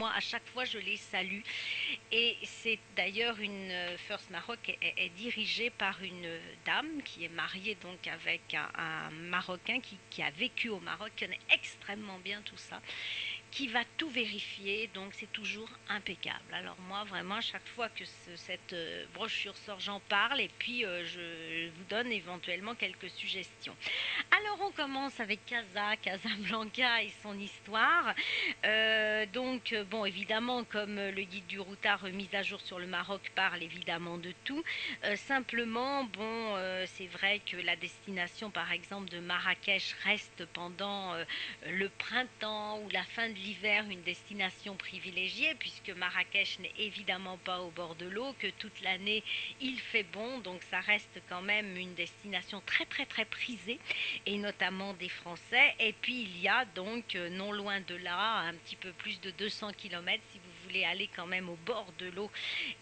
moi, à chaque fois, je les salue. Et c'est d'ailleurs une First Maroc est dirigée par une dame qui est mariée donc avec un Marocain qui a vécu au Maroc, qui connaît extrêmement bien tout ça, qui va tout vérifier, donc c'est toujours impeccable. Alors moi, vraiment, chaque fois que cette brochure sort, j'en parle et puis je vous donne éventuellement quelques suggestions. Alors on commence avec Casablanca et son histoire. Bon, évidemment, comme le guide du routard mis à jour sur le Maroc parle évidemment de tout. Simplement, bon, c'est vrai que la destination, par exemple, de Marrakech reste pendant le printemps ou la fin de l'hiver une destination privilégiée, puisque Marrakech n'est évidemment pas au bord de l'eau, que toute l'année il fait bon, donc ça reste quand même une destination très très très prisée, et notamment des Français. Et puis il y a donc non loin de là, un petit peu plus de 200 km si vous voulez aller quand même au bord de l'eau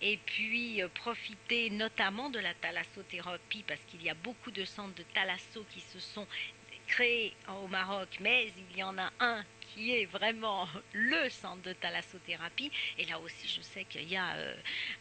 et puis profiter notamment de la thalassothérapie, parce qu'il y a beaucoup de centres de thalasso qui se sont créés au Maroc, mais il y en a un qui est vraiment le centre de thalassothérapie. Et là aussi, je sais qu'il y a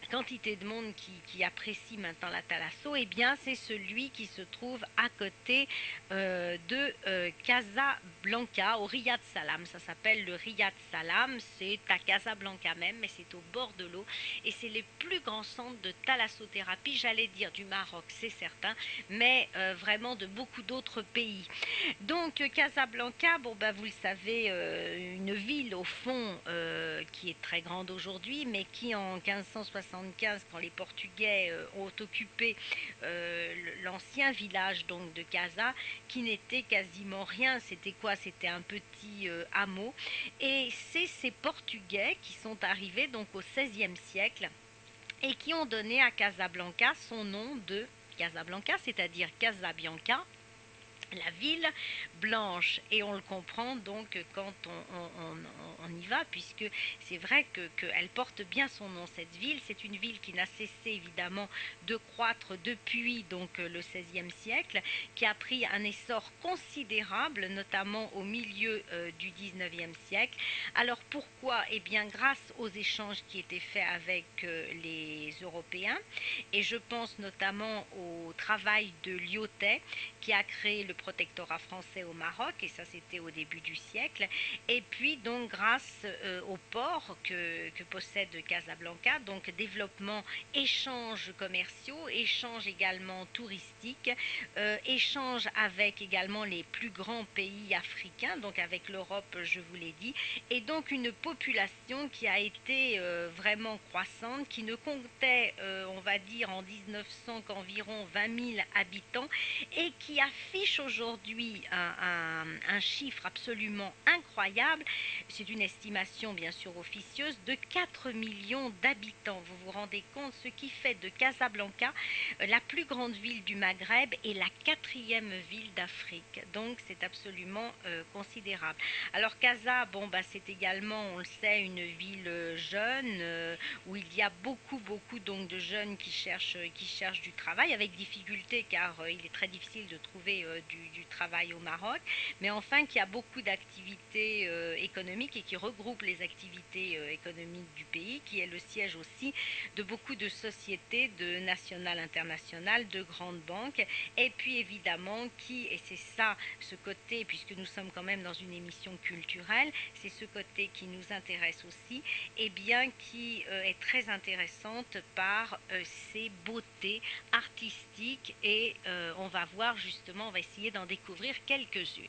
quantité de monde qui apprécie maintenant la thalasso. Et bien, c'est celui qui se trouve à côté de Casablanca, au Riyad Salam. Ça s'appelle le Riyad Salam. C'est à Casablanca même, mais c'est au bord de l'eau. Et c'est les plus grands centres de thalassothérapie, j'allais dire du Maroc, c'est certain, mais vraiment de beaucoup d'autres pays. Donc Casablanca, bon ben vous le savez, une ville au fond qui est très grande aujourd'hui, mais qui en 1575, quand les Portugais ont occupé l'ancien village donc de Casa, qui n'était quasiment rien, c'était quoi? C'était un petit hameau. Et c'est ces Portugais qui sont arrivés donc au XVIe siècle et qui ont donné à Casablanca son nom de Casablanca, c'est-à-dire Casabianca, la ville blanche. Et on le comprend donc quand on y va, puisque c'est vrai qu'elle porte bien son nom, cette ville. C'est une ville qui n'a cessé évidemment de croître depuis donc le XVIe siècle, qui a pris un essor considérable, notamment au milieu du XIXe siècle. Alors pourquoi? Eh bien grâce aux échanges qui étaient faits avec les Européens, et je pense notamment au travail de Lyautey, qui a créé le protectorat français au Maroc, et ça c'était au début du siècle. Et puis donc grâce au port que possède Casablanca, donc développement, échanges commerciaux, échanges également touristiques, échanges avec également les plus grands pays africains, donc avec l'Europe, je vous l'ai dit, et donc une population qui a été vraiment croissante, qui ne comptait, on va dire en 1900 qu'environ 20 000 habitants, et qui affiche aujourd'hui un chiffre absolument incroyable. C'est une estimation bien sûr officieuse de 4 millions d'habitants. Vous vous rendez compte, ce qui fait de Casablanca la plus grande ville du Maghreb et la quatrième ville d'Afrique. Donc c'est absolument considérable. Alors Casa, bon bah c'est également, on le sait, une ville jeune où il y a beaucoup donc de jeunes qui cherchent du travail, avec difficulté car il est très difficile de trouver du travail au Maroc, mais enfin qui a beaucoup d'activités économiques et qui regroupe les activités économiques du pays, qui est le siège aussi de beaucoup de sociétés de nationales, internationales, de grandes banques, et puis évidemment qui, et c'est ça ce côté, puisque nous sommes quand même dans une émission culturelle, c'est ce côté qui nous intéresse aussi, et bien qui est très intéressante par ses beautés artistiques, et on va voir justement, on va essayer d'en découvrir quelques-unes.